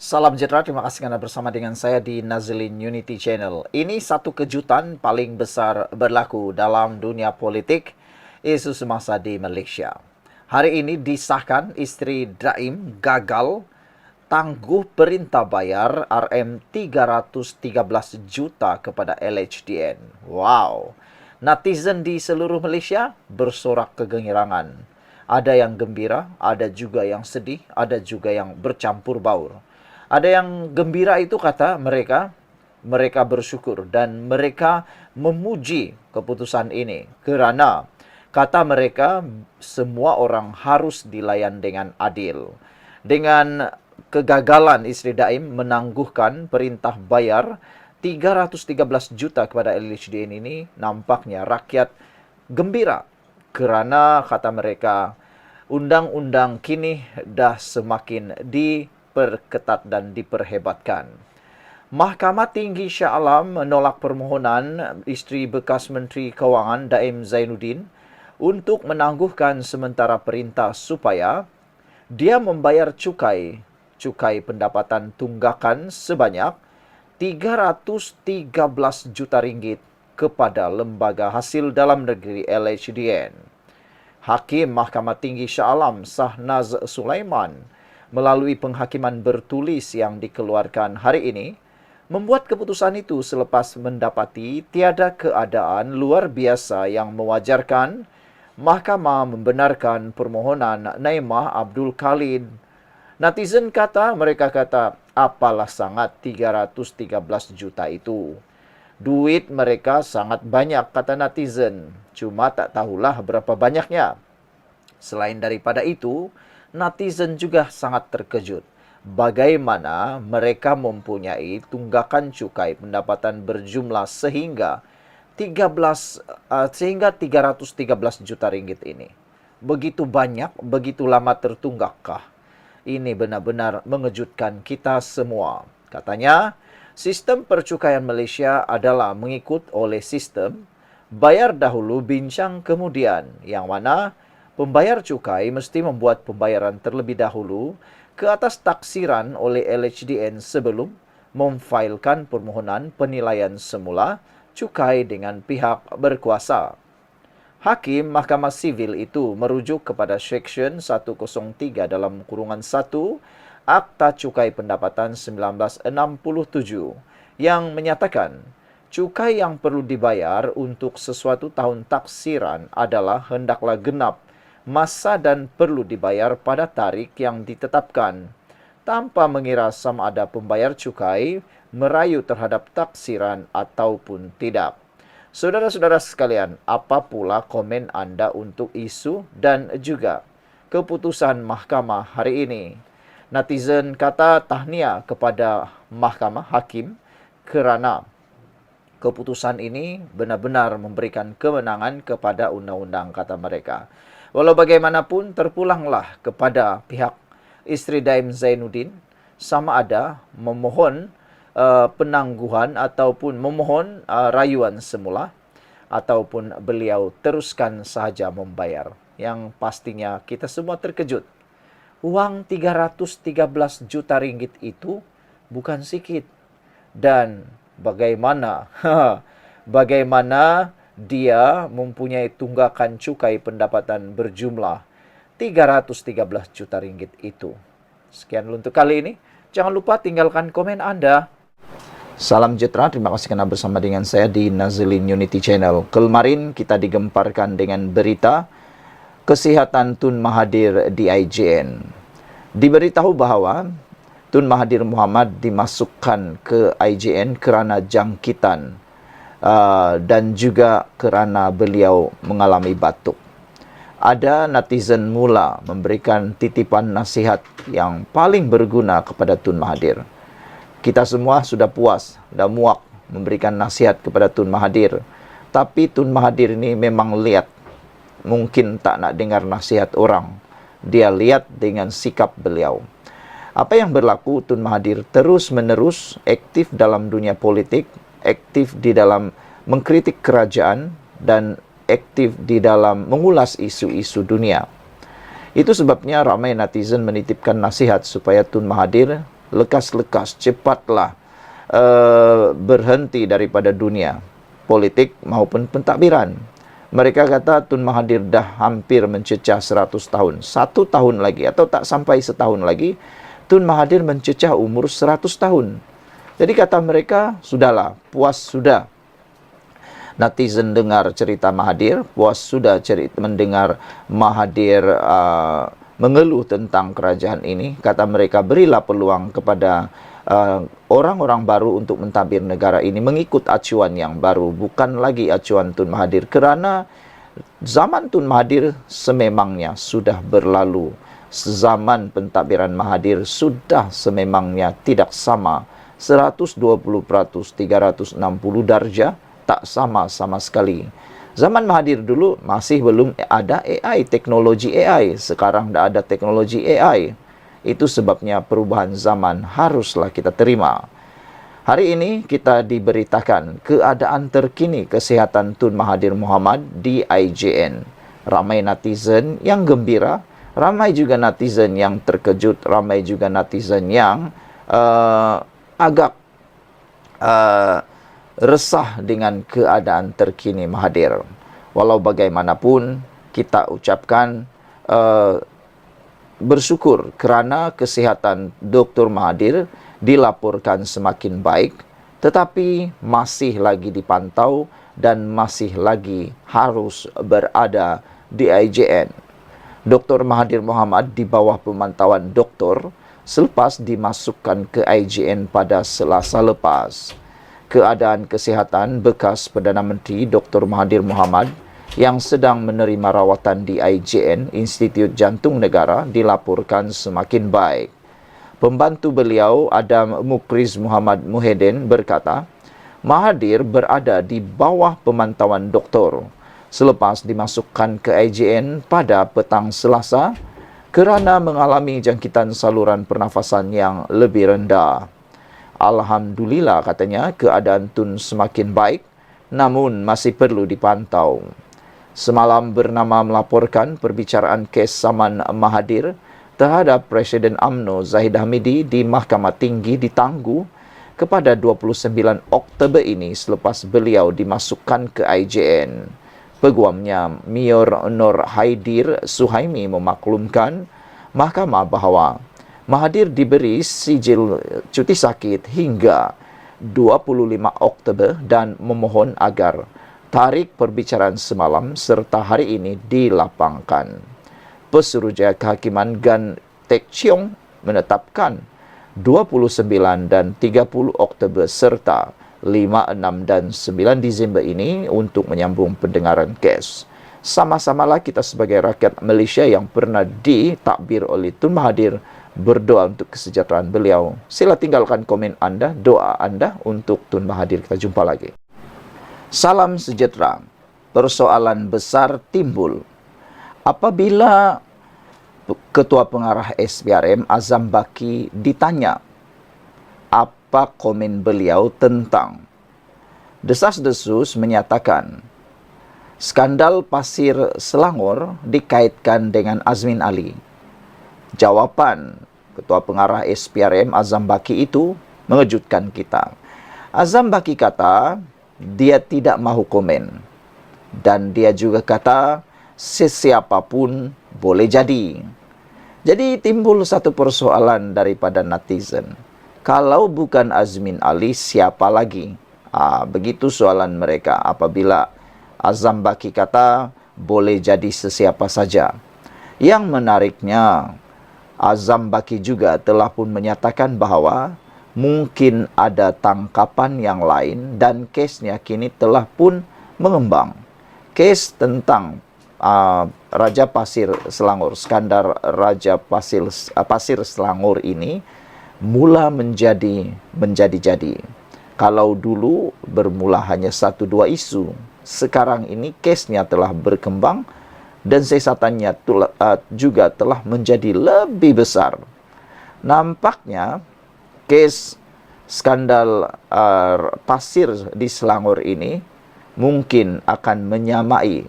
Salam sejahtera, terima kasih karena bersama dengan saya di Nazlin Unity Channel. Ini satu kejutan paling besar berlaku dalam dunia politik isu semasa di Malaysia. Hari ini disahkan isteri Daim gagal tangguh perintah bayar RM313 juta kepada LHDN. Wow! Netizen di seluruh Malaysia bersorak kegembiraan. Ada yang gembira, ada juga yang sedih, ada juga yang bercampur baur. Ada yang gembira itu kata mereka bersyukur dan mereka memuji keputusan ini kerana kata mereka semua orang harus dilayan dengan adil. Dengan kegagalan isteri Daim menangguhkan perintah bayar 313 juta kepada LHDN ini, nampaknya rakyat gembira kerana kata mereka undang-undang kini dah semakin diperketat dan diperhebatkan. Mahkamah Tinggi Shah Alam menolak permohonan isteri bekas Menteri Kewangan Daim Zainuddin untuk menangguhkan sementara perintah supaya dia membayar cukai pendapatan tunggakan sebanyak 313 juta ringgit kepada Lembaga Hasil Dalam Negeri LHDN. Hakim Mahkamah Tinggi Shah Alam Sahnaz Sulaiman melalui penghakiman bertulis yang dikeluarkan hari ini membuat keputusan itu selepas mendapati tiada keadaan luar biasa yang mewajarkan mahkamah membenarkan permohonan Naimah Abdul Khalid. Netizen mereka kata, apalah sangat 313 juta itu. Duit mereka sangat banyak, kata netizen. Cuma tak tahulah berapa banyaknya. Selain daripada itu, netizen juga sangat terkejut. Bagaimana mereka mempunyai tunggakan cukai pendapatan berjumlah sehingga 313 juta ringgit ini. Begitu banyak, begitu lama tertunggakkah? Ini benar-benar mengejutkan kita semua. Katanya, sistem percukaian Malaysia adalah mengikut oleh sistem bayar dahulu bincang kemudian, yang mana pembayar cukai mesti membuat pembayaran terlebih dahulu ke atas taksiran oleh LHDN sebelum memfailkan permohonan penilaian semula cukai dengan pihak berkuasa. Hakim Mahkamah Sivil itu merujuk kepada Seksyen 103 dalam kurungan 1 Akta Cukai Pendapatan 1967 yang menyatakan cukai yang perlu dibayar untuk sesuatu tahun taksiran adalah hendaklah genap masa dan perlu dibayar pada tarikh yang ditetapkan tanpa mengira sama ada pembayar cukai merayu terhadap taksiran ataupun tidak. Saudara-saudara sekalian, apa pula komen anda untuk isu dan juga keputusan mahkamah hari ini? Netizen kata tahniah kepada mahkamah hakim kerana keputusan ini benar-benar memberikan kemenangan kepada undang-undang, kata mereka. Walau bagaimanapun, terpulanglah kepada pihak isteri Daim Zainuddin sama ada memohon penangguhan ataupun memohon rayuan semula ataupun beliau teruskan sahaja membayar. Yang pastinya kita semua terkejut. Wang 313 juta ringgit itu bukan sikit. Dan bagaimana dia mempunyai tunggakan cukai pendapatan berjumlah 313 juta ringgit itu. Sekian untuk kali ini. Jangan lupa tinggalkan komen anda. Salam sejahtera, terima kasih kerana bersama dengan saya di Nazlin Unity Channel. Kemarin kita digemparkan dengan berita kesihatan Tun Mahathir di IJN. Diberitahu bahawa Tun Mahathir Mohamad dimasukkan ke IJN kerana jangkitan dan juga kerana beliau mengalami batuk. Ada netizen mula memberikan titipan nasihat yang paling berguna kepada Tun Mahathir. Kita semua sudah puas, dah muak memberikan nasihat kepada Tun Mahathir. Tapi Tun Mahathir ini memang lihat, mungkin tak nak dengar nasihat orang. Dia lihat dengan sikap beliau. Apa yang berlaku, Tun Mahathir terus-menerus aktif dalam dunia politik, aktif di dalam mengkritik kerajaan dan aktif di dalam mengulas isu-isu dunia. Itu sebabnya ramai netizen menitipkan nasihat supaya Tun Mahathir lekas-lekas, cepatlah berhenti daripada dunia politik maupun pentadbiran. Mereka kata Tun Mahathir dah hampir mencecah 100 tahun. 1 tahun lagi atau tak sampai setahun lagi, Tun Mahathir mencecah umur 100 tahun. Jadi kata mereka, sudahlah, puas sudah. Netizen dengar cerita Mahathir, puas sudah mendengar Mahathir mengeluh tentang kerajaan ini. Kata mereka, berilah peluang kepada orang-orang baru untuk mentadbir negara ini mengikut acuan yang baru, bukan lagi acuan Tun Mahathir, kerana zaman Tun Mahathir sememangnya sudah berlalu. Zaman pentadbiran Mahathir sudah sememangnya tidak sama. 120%, 360 darjah, tak sama sekali. Zaman Mahathir dulu masih belum ada AI, teknologi AI. Sekarang dah ada teknologi AI. Itu sebabnya perubahan zaman haruslah kita terima. Hari ini kita diberitakan keadaan terkini kesihatan Tun Mahathir Mohamad di IJN. Ramai netizen yang gembira, ramai juga netizen yang terkejut, ramai juga netizen yang agak resah dengan keadaan terkini Mahathir. Walau bagaimanapun, kita ucapkan bersyukur kerana kesihatan Dr. Mahathir dilaporkan semakin baik, tetapi masih lagi dipantau dan masih lagi harus berada di IJN. Dr. Mahathir Mohamad di bawah pemantauan doktor selepas dimasukkan ke IJN pada Selasa lepas. Keadaan kesihatan bekas Perdana Menteri Dr. Mahathir Mohamad yang sedang menerima rawatan di IJN, Institut Jantung Negara, dilaporkan semakin baik. Pembantu beliau, Adam Mukriz Muhammad Muhyiddin, berkata, Mahathir berada di bawah pemantauan doktor selepas dimasukkan ke IJN pada petang Selasa kerana mengalami jangkitan saluran pernafasan yang lebih rendah. Alhamdulillah, katanya, keadaan Tun semakin baik, namun masih perlu dipantau. Semalam Bernama melaporkan perbicaraan kes saman Mahathir terhadap Presiden UMNO Zahid Hamidi di Mahkamah Tinggi ditangguh kepada 29 Oktober ini selepas beliau dimasukkan ke IJN. Peguamnya Mayor Nur Haidir Suhaimi memaklumkan mahkamah bahawa Mahathir diberi sijil cuti sakit hingga 25 Oktober dan memohon agar tarikh perbicaraan semalam serta hari ini dilapangkan. Pesuruhjaya Kehakiman Gan Teck Cheong menetapkan 29 dan 30 Oktober serta 5, 6 dan 9 Disember ini untuk menyambung pendengaran kes. Sama-samalah kita sebagai rakyat Malaysia yang pernah ditakbir oleh Tun Mahathir berdoa untuk kesejahteraan beliau. Sila tinggalkan komen anda, doa anda untuk Tun Mahathir. Kita jumpa lagi. Salam sejahtera. Persoalan besar timbul apabila Ketua Pengarah SPRM Azam Baki ditanya apa komen beliau tentang desas-desus menyatakan skandal pasir Selangor dikaitkan dengan Azmin Ali. Jawapan Ketua Pengarah SPRM Azam Baki itu mengejutkan kita. Azam Baki kata dia tidak mahu komen. Dan dia juga kata sesiapapun boleh jadi. Jadi timbul satu persoalan daripada netizen. Kalau bukan Azmin Ali, siapa lagi? Begitu soalan mereka apabila Azam Baki kata boleh jadi sesiapa saja. Yang menariknya, Azam Baki juga telah pun menyatakan bahawa mungkin ada tangkapan yang lain dan kesnya kini telah pun mengembang. Kes tentang Raja Pasir Selangor, skandal Raja Pasir Selangor ini mula menjadi. Kalau dulu bermula hanya 1-2 isu, sekarang ini kesnya telah berkembang dan siasatannya juga telah menjadi lebih besar. Nampaknya kes skandal pasir di Selangor ini mungkin akan menyamai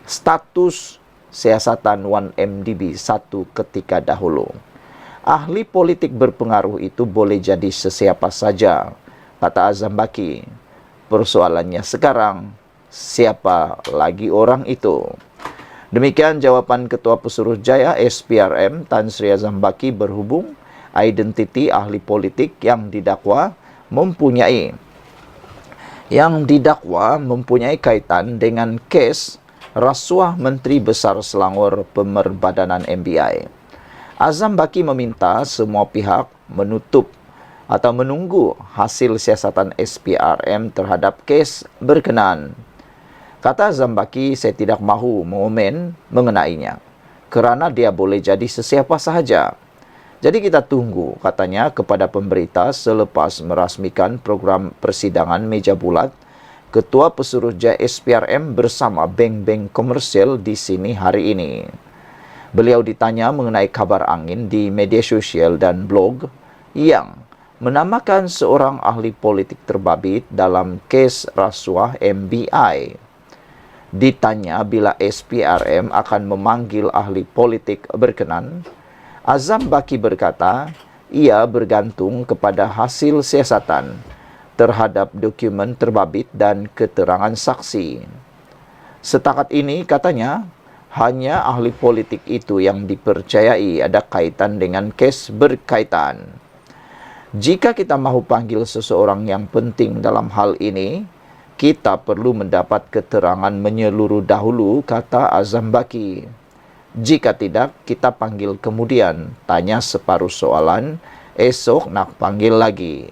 status siasatan 1MDB satu ketika dahulu. Ahli politik berpengaruh itu boleh jadi sesiapa saja, kata Azam Baki. Persoalannya sekarang, siapa lagi orang itu? Demikian jawaban Ketua Pesuruhjaya SPRM Tan Sri Azam Baki berhubung identiti ahli politik yang didakwa mempunyai kaitan dengan kes rasuah Menteri Besar Selangor Pemerbadanan MBI. Azam Baki meminta semua pihak menunggu hasil siasatan SPRM terhadap kes berkenaan. Kata Azam Baki, saya tidak mahu mengomen mengenainya, kerana dia boleh jadi sesiapa sahaja. Jadi kita tunggu, katanya kepada pemberita selepas merasmikan program persidangan meja bulat Ketua Pesuruhjaya SPRM bersama bank-bank komersial di sini hari ini. Beliau ditanya mengenai kabar angin di media sosial dan blog yang menamakan seorang ahli politik terbabit dalam kes rasuah MBI. Ditanya bila SPRM akan memanggil ahli politik berkenan, Azam Baki berkata, ia bergantung kepada hasil siasatan terhadap dokumen terbabit dan keterangan saksi. Setakat ini, katanya, hanya ahli politik itu yang dipercayai ada kaitan dengan kes berkaitan. Jika kita mahu panggil seseorang yang penting dalam hal ini, kita perlu mendapat keterangan menyeluruh dahulu, kata Azam Baki. Jika tidak, kita panggil kemudian, tanya separuh soalan, esok nak panggil lagi.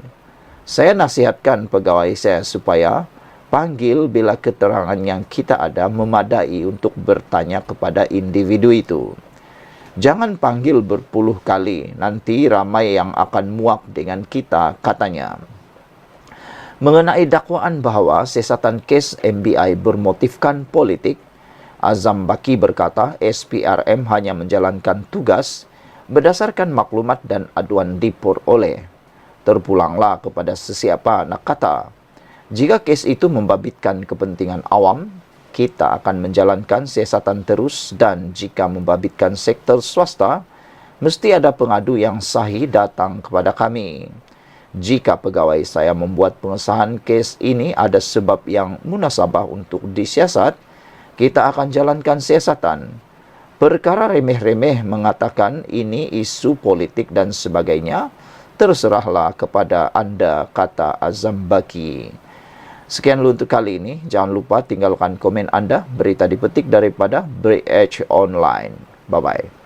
Saya nasihatkan pegawai saya supaya panggil bila keterangan yang kita ada memadai untuk bertanya kepada individu itu. Jangan panggil berpuluh kali, nanti ramai yang akan muak dengan kita, katanya. Mengenai dakwaan bahawa siasatan kes MBI bermotifkan politik, Azam Baki berkata SPRM hanya menjalankan tugas berdasarkan maklumat dan aduan diperoleh. Terpulanglah kepada sesiapa nak kata. Jika kes itu membabitkan kepentingan awam, kita akan menjalankan siasatan terus, dan jika membabitkan sektor swasta, mesti ada pengadu yang sahih datang kepada kami. Jika pegawai saya membuat pengesahan kes ini ada sebab yang munasabah untuk disiasat, kita akan jalankan siasatan. Perkara remeh-remeh mengatakan ini isu politik dan sebagainya, terserahlah kepada anda, kata Azam Baki. Sekian dulu untuk kali ini. Jangan lupa tinggalkan komen anda. Berita dipetik daripada BH Online. Bye-bye.